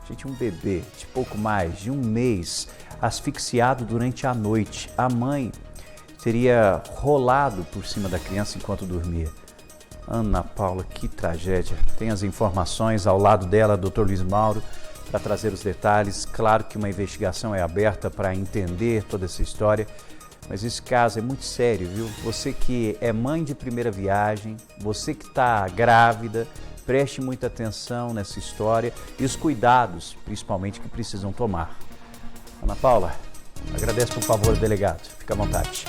Gente, um bebê de pouco mais de um mês asfixiado durante a noite. A mãe teria rolado por cima da criança enquanto dormia. Ana Paula, que tragédia. Tem as informações ao lado dela, Dr. Luiz Mauro, para trazer os detalhes. Claro que uma investigação é aberta para entender toda essa história, mas esse caso é muito sério, viu? Você que é mãe de primeira viagem, você que está grávida, preste muita atenção nessa história e os cuidados, principalmente, que precisam tomar. Ana Paula, agradeço por favor, delegado. Fica à vontade.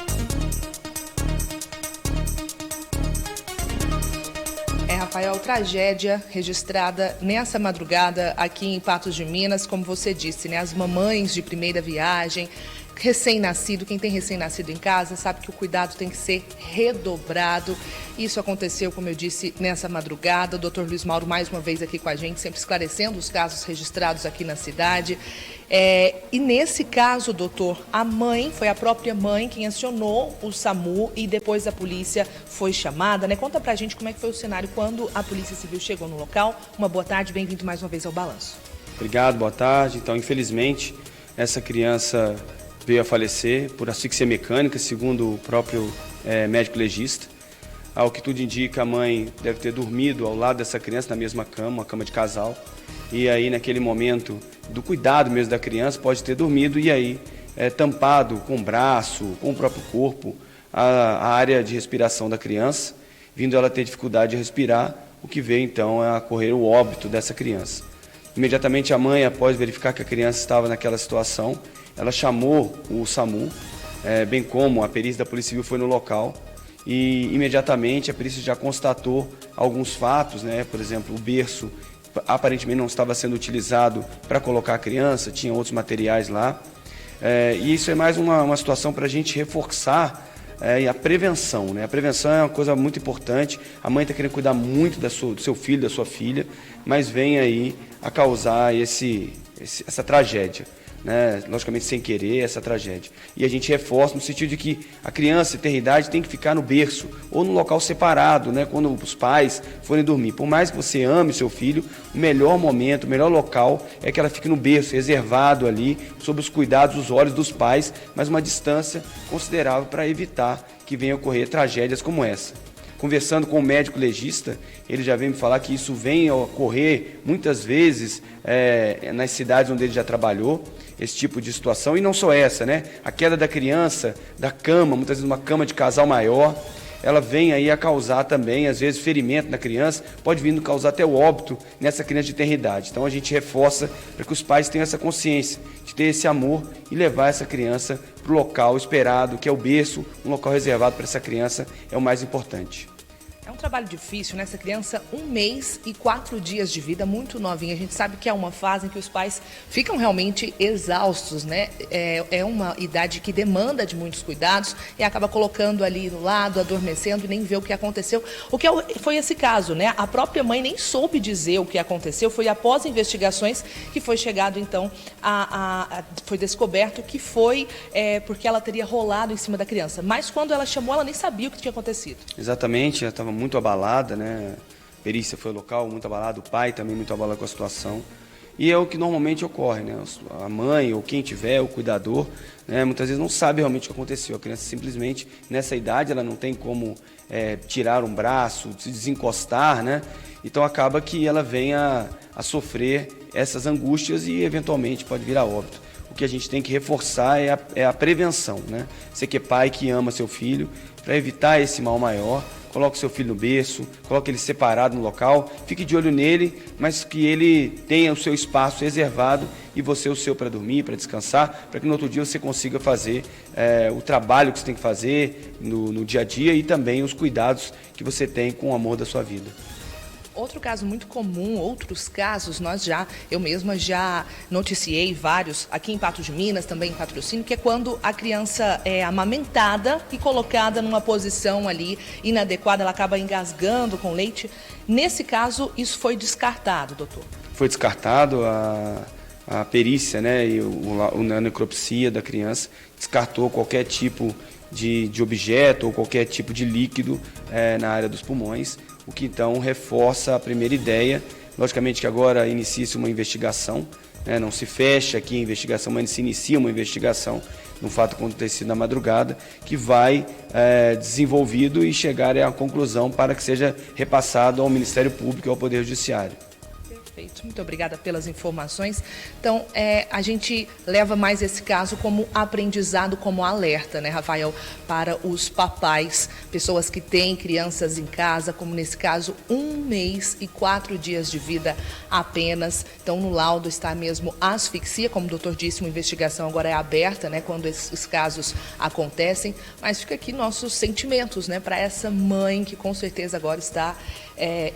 Rafael, tragédia registrada nessa madrugada aqui em Patos de Minas, como você disse, né? As mamães de primeira viagem, recém-nascido, quem tem recém-nascido em casa sabe que o cuidado tem que ser redobrado. Isso aconteceu, como eu disse, nessa madrugada. O Dr. Luiz Mauro mais uma vez aqui com a gente, sempre esclarecendo os casos registrados aqui na cidade. E nesse caso, doutor, a mãe, foi a própria mãe quem acionou o SAMU e depois a polícia foi chamada, né? Conta pra gente como é que foi o cenário quando a Polícia Civil chegou no local. Uma boa tarde, bem-vindo mais uma vez ao Balanço. Obrigado, boa tarde. Então, infelizmente, essa criança veio a falecer por asfixia mecânica, segundo o próprio médico legista. Ao que tudo indica, a mãe deve ter dormido ao lado dessa criança na mesma cama, uma cama de casal. E aí, naquele momento do cuidado mesmo da criança, pode ter dormido e aí tampado com o braço, com o próprio corpo, a área de respiração da criança, vindo ela ter dificuldade de respirar, o que veio então a ocorrer o óbito dessa criança. Imediatamente a mãe, após verificar que a criança estava naquela situação, ela chamou o SAMU, bem como a perícia da Polícia Civil foi no local e imediatamente a perícia já constatou alguns fatos, né? Por exemplo, o berço aparentemente não estava sendo utilizado para colocar a criança, tinha outros materiais lá. E isso é mais uma situação para a gente reforçar a prevenção, né? A prevenção é uma coisa muito importante. A mãe está querendo cuidar muito do seu filho, da sua filha, mas vem aí a causar essa tragédia, né? Logicamente sem querer, essa tragédia. E a gente reforça no sentido de que a criança, ter idade, tem que ficar no berço ou no local separado, né? Quando os pais forem dormir. Por mais que você ame seu filho, o melhor momento, o melhor local é que ela fique no berço, reservado ali, sob os cuidados, os olhos dos pais, mas uma distância considerável para evitar que venham a ocorrer tragédias como essa. Conversando com o médico legista, ele já veio me falar que isso vem a ocorrer muitas vezes nas cidades onde ele já trabalhou, esse tipo de situação, e não só essa, né? A queda da criança, da cama, muitas vezes uma cama de casal maior, ela vem aí a causar também, às vezes, ferimento na criança, pode vir a causar até o óbito nessa criança de tenra idade. Então a gente reforça para que os pais tenham essa consciência de ter esse amor e levar essa criança para o local esperado, que é o berço, um local reservado para essa criança, é o mais importante. É um trabalho difícil, né? Essa criança, 1 mês e 4 dias de vida, muito novinha. A gente sabe que é uma fase em que os pais ficam realmente exaustos, né? É uma idade que demanda de muitos cuidados e acaba colocando ali no lado, adormecendo e nem vê o que aconteceu. O que foi esse caso, né? A própria mãe nem soube dizer o que aconteceu. Foi após investigações que foi chegado, então, foi descoberto que foi porque ela teria rolado em cima da criança. Mas quando ela chamou, ela nem sabia o que tinha acontecido. Exatamente, ela estava muito abalada, né? A perícia foi local, muito abalado, o pai também muito abalado com a situação. E é o que normalmente ocorre, né? A mãe ou quem tiver, o cuidador, né? Muitas vezes não sabe realmente o que aconteceu. A criança simplesmente, nessa idade, ela não tem como tirar um braço, se desencostar, né? Então acaba que ela vem a sofrer essas angústias e eventualmente pode vir a óbito. O que a gente tem que reforçar é a prevenção, né? Você que é pai, que ama seu filho, para evitar esse mal maior, coloque seu filho no berço, coloque ele separado no local, fique de olho nele, mas que ele tenha o seu espaço reservado e você o seu para dormir, para descansar, para que no outro dia você consiga fazer o trabalho que você tem que fazer no dia a dia e também os cuidados que você tem com o amor da sua vida. Outro caso muito comum, outros casos, eu mesma já noticiei vários aqui em Patos de Minas, também em Patrocínio, que é quando a criança é amamentada e colocada numa posição ali inadequada, ela acaba engasgando com leite. Nesse caso, isso foi descartado, doutor? Foi descartado, a perícia, né, e a necropsia da criança descartou qualquer tipo de objeto ou qualquer tipo de líquido na área dos pulmões, o que então reforça a primeira ideia Logicamente que agora inicia-se uma investigação, né? Não se fecha aqui a investigação, mas se inicia uma investigação no fato acontecido na madrugada, que vai desenvolvido e chegar à conclusão para que seja repassado ao Ministério Público e ao Poder Judiciário. Perfeito, muito obrigada pelas informações. Então, a gente leva mais esse caso como aprendizado, como alerta, né, Rafael, para os papais, pessoas que têm crianças em casa, como nesse caso, 1 mês e 4 dias de vida apenas. Então, no laudo está mesmo asfixia, como o doutor disse, uma investigação agora é aberta, né, quando esses casos acontecem, mas fica aqui nossos sentimentos, né, para essa mãe que com certeza agora está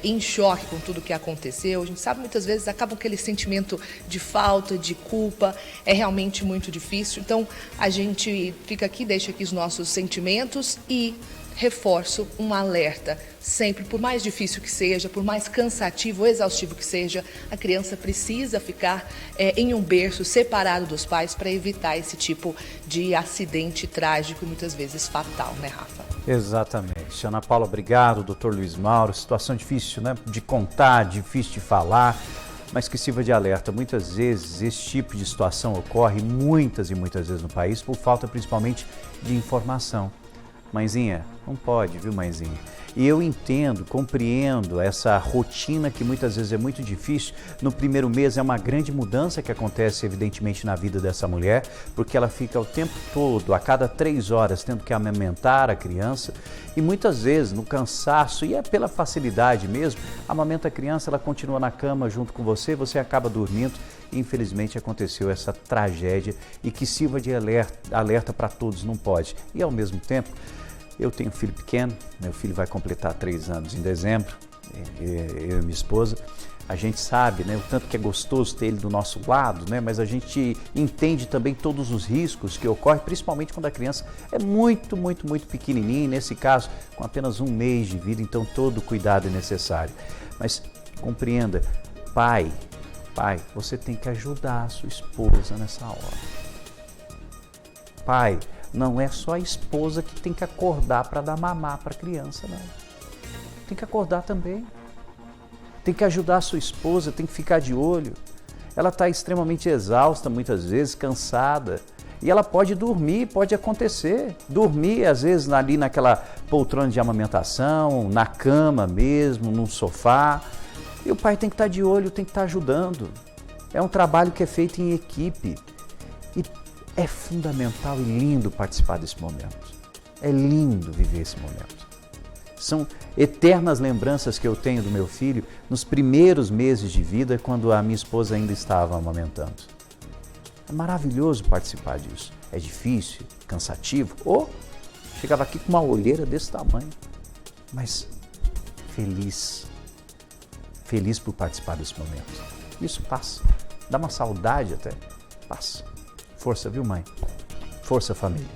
em choque com tudo que aconteceu. A gente sabe, muitas vezes acaba aquele sentimento de falta, de culpa, é realmente muito difícil. Então, a gente fica aqui, deixa aqui os nossos sentimentos e reforço um alerta. Sempre, por mais difícil que seja, por mais cansativo ou exaustivo que seja, a criança precisa ficar em um berço separado dos pais para evitar esse tipo de acidente trágico e muitas vezes fatal, né, Rafa? Exatamente. Ana Paula, obrigado. Doutor Luiz Mauro, situação difícil, né, de contar, difícil de falar, mas que sirva de alerta. Muitas vezes esse tipo de situação ocorre muitas e muitas vezes no país por falta principalmente de informação. Mãezinha, não pode, viu, mãezinha? E eu entendo, compreendo essa rotina que muitas vezes é muito difícil. No primeiro mês é uma grande mudança que acontece, evidentemente, na vida dessa mulher, porque ela fica o tempo todo, a cada 3 horas, tendo que amamentar a criança. E muitas vezes, no cansaço, e é pela facilidade mesmo, amamenta a criança, ela continua na cama junto com você, você acaba dormindo. E, infelizmente, aconteceu essa tragédia e que sirva de alerta para todos, não pode. E, ao mesmo tempo, eu tenho um filho pequeno, meu filho vai completar 3 anos em dezembro, eu e minha esposa. A gente sabe, né, o tanto que é gostoso ter ele do nosso lado, né, mas a gente entende também todos os riscos que ocorrem, principalmente quando a criança é muito, muito, muito pequenininha, nesse caso, com apenas 1 mês de vida, então todo cuidado é necessário. Mas compreenda, pai, você tem que ajudar a sua esposa nessa hora. Pai, não é só a esposa que tem que acordar para dar mamar para a criança, não. Tem que acordar também. Tem que ajudar a sua esposa, tem que ficar de olho. Ela está extremamente exausta, muitas vezes, cansada. E ela pode dormir, pode acontecer. Dormir, às vezes, ali naquela poltrona de amamentação, na cama mesmo, num sofá. E o pai tem que estar de olho, tem que estar ajudando. É um trabalho que é feito em equipe. E é fundamental e lindo participar desse momento. É lindo viver esse momento. São eternas lembranças que eu tenho do meu filho nos primeiros meses de vida, quando a minha esposa ainda estava amamentando. É maravilhoso participar disso. É difícil, cansativo, ou chegava aqui com uma olheira desse tamanho, mas feliz por participar desse momento. Isso passa, dá uma saudade até, passa. Força, viu, mãe? Força, família.